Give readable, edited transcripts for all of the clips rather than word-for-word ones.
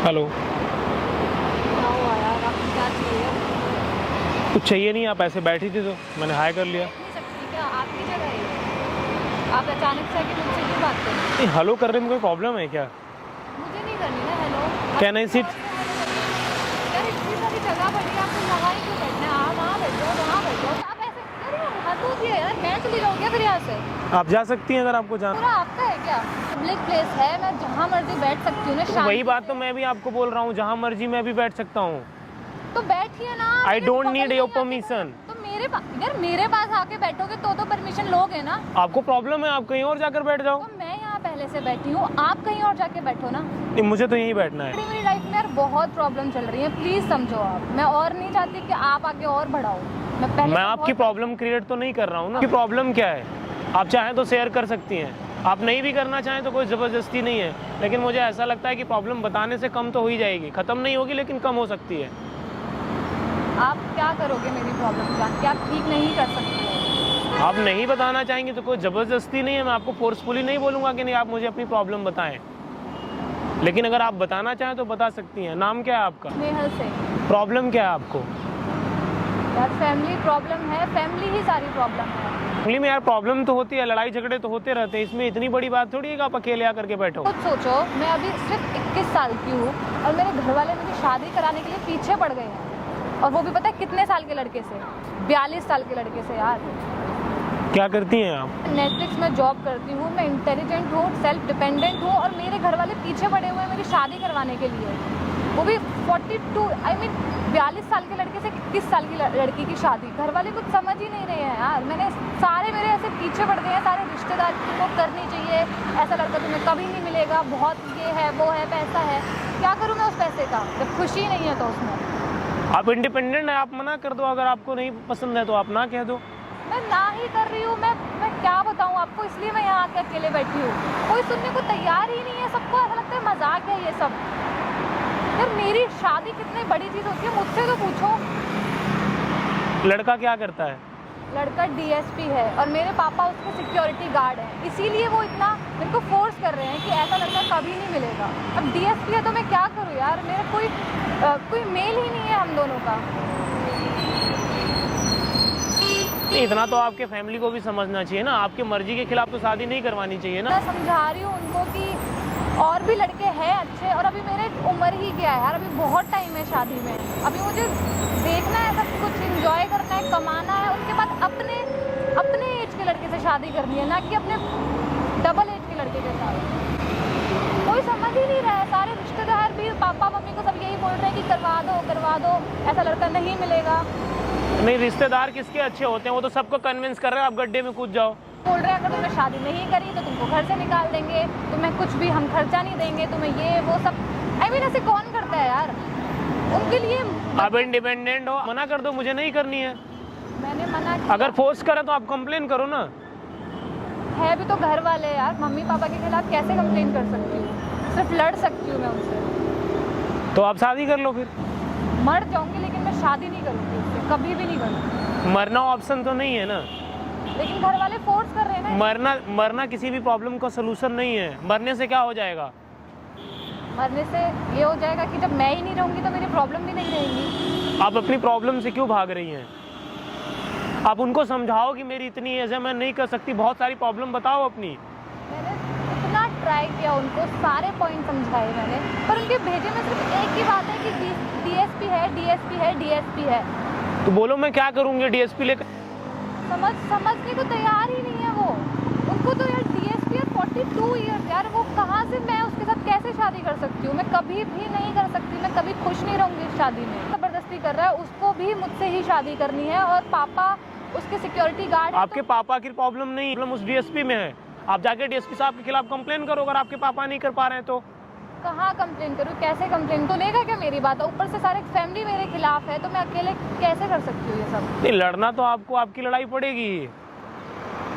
Hello. क्या हुआ यार, आपको क्या चाहिए? कुछ चाहिए नहीं, आप ऐसे बैठी थी तो मैंने हाय कर लिया। बैठ नहीं सकती क्या? आपकी जगह है ये। आप अचानक से आके मुझसे क्यों बात कर रहे हैं? नहीं, हेलो कर रहे में कोई प्रॉब्लम है क्या? मुझे नहीं करनी ना हेलो। Can I sit? यार इतनी सारी जगह पड़ी है, आपको वहाँ ही क्यों बैठना है? आप वहाँ बैठ जाओ, वहाँ बैठ जाओ। आप ऐसे यार हद होती है यार, मैं चली जाऊँ क्या फिर यहाँ से? आप जा सकती हैं अगर आपको जाना। पूरा आपका है क्या? पब्लिक प्लेस है, मैं जहाँ मर्जी बैठ सकती हूँ ना। तो वही बात तो मैं भी आपको बोल रहा हूँ, जहाँ मर्जी मैं भी बैठ सकता हूँ। तो बैठिए ना। आई मेरे डोंट बगल नीड में योर ही आके परमिशन। तो यार मेरे पास आके बैठोगे तो परमिशन लोगे ना। आपको प्रॉब्लम है, आप कहीं और जाकर बैठ जाओ। तो मैं यहाँ पहले से बैठी हूँ, आप कहीं और जाके बैठो ना। नहीं, मुझे तो यहीं बैठना है। मेरी लाइफ में यार बहुत प्रॉब्लम चल रही है, प्लीज समझो आप। मैं और नहीं चाहती कि आप आगे और बढ़ाओ। मैं आपकी प्रॉब्लम क्रिएट तो नहीं कर रहा हूँ ना। आपकी प्रॉब्लम क्या है? आप चाहें तो शेयर कर सकती हैं, आप नहीं भी करना चाहें तो कोई ज़बरदस्ती नहीं है। लेकिन मुझे ऐसा लगता है कि प्रॉब्लम बताने से कम तो हो ही जाएगी। ख़त्म नहीं होगी लेकिन कम हो सकती है। आप क्या करोगे मेरी प्रॉब्लम जान के? आप ठीक नहीं कर सकते। आप नहीं बताना चाहेंगे तो कोई ज़बरदस्ती नहीं है। मैं आपको फोर्सफुली नहीं बोलूँगा कि नहीं आप मुझे अपनी प्रॉब्लम बताएं, लेकिन अगर आप बताना चाहें तो बता सकती हैं। नाम क्या है आपका? स्नेहल से। प्रॉब्लम क्या है आपको? यार फैमिली प्रॉब्लम है, फैमिली ही सारी प्रॉब्लम है। फैमिली में यार प्रॉब्लम तो होती है, लड़ाई झगड़े तो होते रहते हैं। इसमें इतनी बड़ी बात थोड़ी है कि आप अकेले आकर के बैठो। खुद सोचो, मैं अभी सिर्फ 21 साल की हूँ और मेरे घर वाले मुझे शादी कराने के लिए पीछे पड़ गए हैं। और वो भी पता है कितने साल के लड़के से? 42 साल के लड़के से यार। क्या करती हैं आप? नेटफ्लिक्स में जॉब करती हूँ, मैं इंटेलिजेंट हूँ, सेल्फ डिपेंडेंट हूँ और मेरे घर वाले पीछे पड़े हुए हैं मेरी शादी करवाने के लिए। वो भी 42 साल के लड़के से 21 साल की लड़की की शादी। घर वाले कुछ समझ ही नहीं रहे हैं यार। मैंने सारे मेरे ऐसे पीछे पड़ गए हैं, सारे रिश्तेदार तुमको करनी चाहिए, ऐसा लड़का तुम्हें कभी नहीं मिलेगा, बहुत ये है वो है पैसा है। क्या करूँ मैं उस पैसे का जब खुशी नहीं है तो उसमें? आप इंडिपेंडेंट है, आप मना कर दो। अगर आपको नहीं पसंद है तो आप ना कह दो। मैं ना ही कर रही हूँ। मैं क्या बताऊँ आपको, इसलिए मैं यहाँ आके अकेले बैठी हूँ। कोई सुनने को तैयार ही नहीं है, सबको ऐसा लगता है मजाक है ये सब। यार मेरी शादी कितनी बड़ी चीज़ होती है, मुझसे तो पूछो। लड़का क्या करता है? लड़का डीएसपी है और मेरे पापा उसके सिक्योरिटी गार्ड हैं, इसीलिए वो इतना मेरे को फोर्स कर रहे हैं कि ऐसा लड़का कभी नहीं मिलेगा। अब डीएसपी है तो मैं क्या करूँ यार? मेरा कोई मेल ही नहीं है हम दोनों का। इतना तो आपके फैमिली को भी समझना चाहिए ना। आपकी मर्जी के खिलाफ तो शादी नहीं करवानी चाहिए ना। मैं समझा रही हूँ उनको कि और भी लड़के हैं अच्छे, और अभी मेरे उम्र ही क्या है यार, अभी बहुत टाइम है शादी में। अभी मुझे देखना है, सब कुछ एंजॉय करना है, कमाना है, उसके बाद अपने एज के लड़के से शादी करनी है, ना कि अपने डबल एज के लड़के के साथ। कोई समझ ही नहीं रहा है। सारे रिश्तेदार भी, पापा मम्मी को सब यही बोल रहे हैं कि करवा दो, ऐसा लड़का नहीं मिलेगा। नहीं, रिश्तेदार किसके अच्छे होते हैं? वो तो सबको कन्विंस कर रहे हैं आप गड्ढे में कूद जाओ। बोल रहे हैं अगर तुमने शादी नहीं करी तो तुमको घर से निकाल देंगे, तुम्हें कुछ भी हम खर्चा नहीं देंगे, तुम्हें ये वो सब। ऐसे कौन करता है यार? उनके लिए आप इंडिपेंडेंट हो, मना कर दो, मुझे नहीं करनी है। मैंने मना किया। अगर फोर्स करे तो आप कंप्लेन करो ना। है भी तो घर वाले यार, मम्मी पापा के खिलाफ कैसे कंप्लेन कर सकती हूँ? सिर्फ लड़ सकती हूँ मैं उनसे। तो आप शादी कर लो फिर। मर जाऊंगी लेकिन मैं शादी नहीं करूँगी उससे, कभी भी नहीं करूँगी। मरना ऑप्शन तो नहीं है ना। लेकिन घर वाले फोर्स कर रहे हैं ना। मरना किसी भी प्रॉब्लम का सलूशन नहीं है। मरने से क्या हो जाएगा? मरने से ये हो जाएगा कि जब मैं ही नहीं रहूंगी तो मेरी प्रॉब्लम भी नहीं रहेगी। आप अपनी प्रॉब्लम से क्यों भाग रही हैं? आप उनको समझाओ कि मेरी इतनी एज है, मैं नहीं कर सकती, बहुत सारी प्रॉब्लम बताओ अपनी। मैंने इतना ट्राई किया, उनको सारे पॉइंट समझाए मैंने, पर उनके भेजे में सिर्फ एक ही बात है कि डीएसपी है। तो बोलो मैं क्या करूँगी डीएसपी लेकर? समझने को तैयार ही नहीं है वो। उनको तो यार डीएसपी है 42 ईयर्स यार, वो कहाँ से, मैं उसके साथ कैसे शादी कर सकती हूँ? मैं कभी भी नहीं कर सकती, मैं कभी खुश नहीं रहूँगी इस शादी में। जबरदस्ती कर रहा है, उसको भी मुझसे ही शादी करनी है और पापा उसके सिक्योरिटी गार्ड। आपके पापा की प्रॉब्लम नहीं, प्रॉब्लम उस डीएसपी में है। आप जाके डीएसपी साहब के खिलाफ कंप्लेन करो अगर आपके पापा नहीं कर पा रहे हैं तो। कहाँ कंप्लेन करूँ, कैसे कंप्लेन? तो लेगा क्या मेरी बात? ऊपर से सारे फैमिली मेरे खिलाफ है, तो मैं अकेले कैसे कर सकती हूँ ये सब? नहीं, लड़ना तो आपको आपकी लड़ाई पड़ेगी।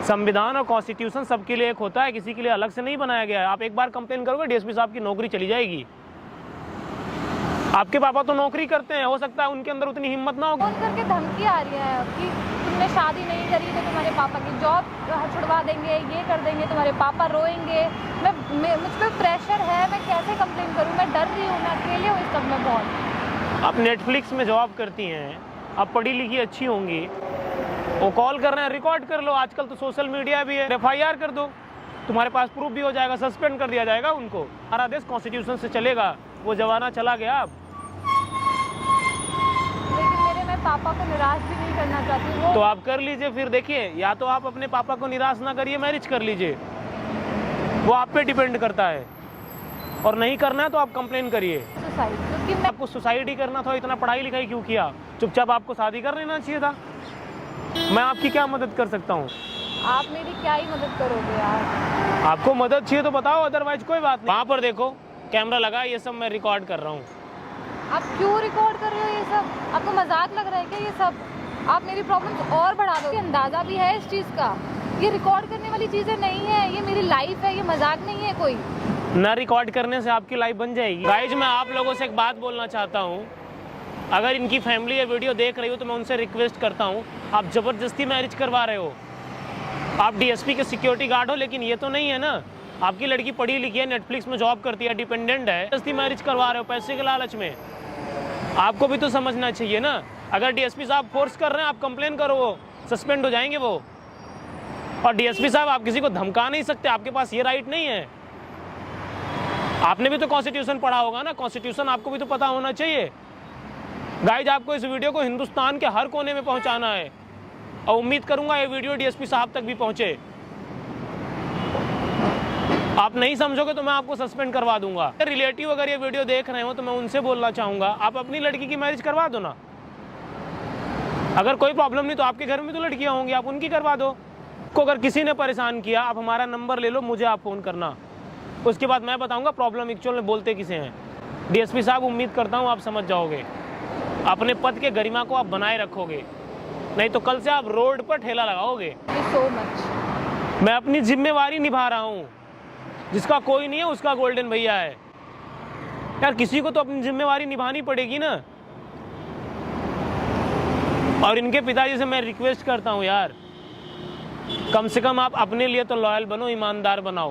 संविधान और कॉन्स्टिट्यूशन सबके लिए एक होता है, किसी के लिए अलग से नहीं बनाया गया है। आप एक बार कंप्लेन करोगे डीएसपी साहब की नौकरी चली जाएगी। आपके पापा तो नौकरी करते हैं, हो सकता है उनके अंदर उतनी हिम्मत ना हो। फोन करके धमकी आ रही है कि तुमने शादी नहीं करी तो तुम्हारे पापा की जॉब छुड़वा देंगे, ये कर देंगे, तुम्हारे पापा रोएंगे। मैं मुझ पर प्रेशर है, मैं कैसे कंप्लेन करूँ? मैं डर रही हूँ, मैं अकेले हूँ इस सब में बहुत। आप नेटफ्लिक्स में जॉब करती हैं, आप पढ़ी लिखी अच्छी होंगी, वो कॉल कर रहे हैं, रिकॉर्ड कर लो। आजकल तो सोशल मीडिया भी है, FIR कर दो, तुम्हारे पास प्रूफ भी हो जाएगा, सस्पेंड कर दिया जाएगा उनको। हमारा देश कॉन्स्टिट्यूशन से चलेगा, वो जमाना चला गया अब। लेकिन मैं पापा को निराश भी नहीं करना चाहती। वो तो आप कर लीजिए फिर। देखिए, या तो आप अपने पापा को निराश ना करिए, मैरिज कर लीजिए, वो आप पे डिपेंड करता है। और नहीं करना है तो आप कंप्लेन करिए। सुसाइड, क्योंकि मैं आपको सुसाइड ही करना था, इतना पढ़ाई लिखाई क्यों किया? चुपचाप आपको शादी कर लेना चाहिए था। मैं आपकी क्या मदद कर सकता हूँ? आप मेरी क्या ही मदद करोगे यार? आपको मदद चाहिए तो बताओ, अदरवाइज कोई बात नहीं। वहाँ पर देखो, कैमरा लगा, ये सब मैं रिकॉर्ड कर रहा हूँ। आप क्यों रिकॉर्ड कर रहे हो ये सब? आपको मजाक लग रहा है क्या ये सब? आप मेरी प्रॉब्लम्स और बढ़ा दो। अंदाजा भी है इस चीज़ का, ये रिकॉर्ड करने वाली चीज़ें नहीं है, ये मेरी लाइफ है, ये मजाक नहीं है कोई। ना रिकॉर्ड करने से आपकी लाइफ बन जाएगी। गाइज, मैं आप लोगों से एक बात बोलना चाहता हूँ, अगर इनकी फैमिली ये वीडियो देख रही हो तो मैं उनसे रिक्वेस्ट करता हूँ, आप ज़बरदस्ती मैरिज करवा रहे हो। आप DSP के सिक्योरिटी गार्ड हो, लेकिन ये तो नहीं है ना। आपकी लड़की पढ़ी लिखी है, नेटफ्लिक्स में जॉब करती है, डिपेंडेंट है, जबरदस्ती मैरिज करवा रहे हो पैसे के लालच में। आपको भी तो समझना चाहिए ना। अगर DSP साहब फोर्स कर रहे हैं, आप कंप्लेन करो, वो सस्पेंड हो जाएंगे वो। और DSP साहब, आप किसी को धमका नहीं सकते, आपके पास ये राइट नहीं है। आपने भी तो कॉन्स्टिट्यूशन पढ़ा होगा ना, कॉन्स्टिट्यूशन आपको भी तो पता होना चाहिए। गाइज, आपको इस वीडियो को हिंदुस्तान के हर कोने में पहुंचाना है, और उम्मीद करूंगा ये वीडियो DSP साहब तक भी पहुंचे। आप नहीं समझोगे तो मैं आपको सस्पेंड करवा दूंगा। रिलेटिव अगर ये वीडियो देख रहे हो तो मैं उनसे बोलना चाहूंगा, आप अपनी लड़की की मैरिज करवा दो ना। अगर कोई प्रॉब्लम नहीं तो आपके घर में तो लड़कियां होंगी, आप उनकी करवा दो। को अगर किसी ने परेशान किया, आप हमारा नंबर ले लो, मुझे आप फ़ोन करना, उसके बाद मैं बताऊंगा प्रॉब्लम एक्चुअल में बोलते किसे हैं। DSP साहब, उम्मीद करता हूँ आप समझ जाओगे, अपने पद के गरिमा को आप बनाए रखोगे, नहीं तो कल से आप रोड पर ठेला लगाओगे। So much. मैं अपनी जिम्मेवारी निभा रहा हूँ, जिसका कोई नहीं है उसका गोल्डन भैया है। यार, किसी को तो अपनी जिम्मेवारी निभानी पड़ेगी ना। और इनके पिताजी से मैं रिक्वेस्ट करता हूँ यार, कम से कम आप अपने लिए तो लॉयल बनो, ईमानदार बनाओ।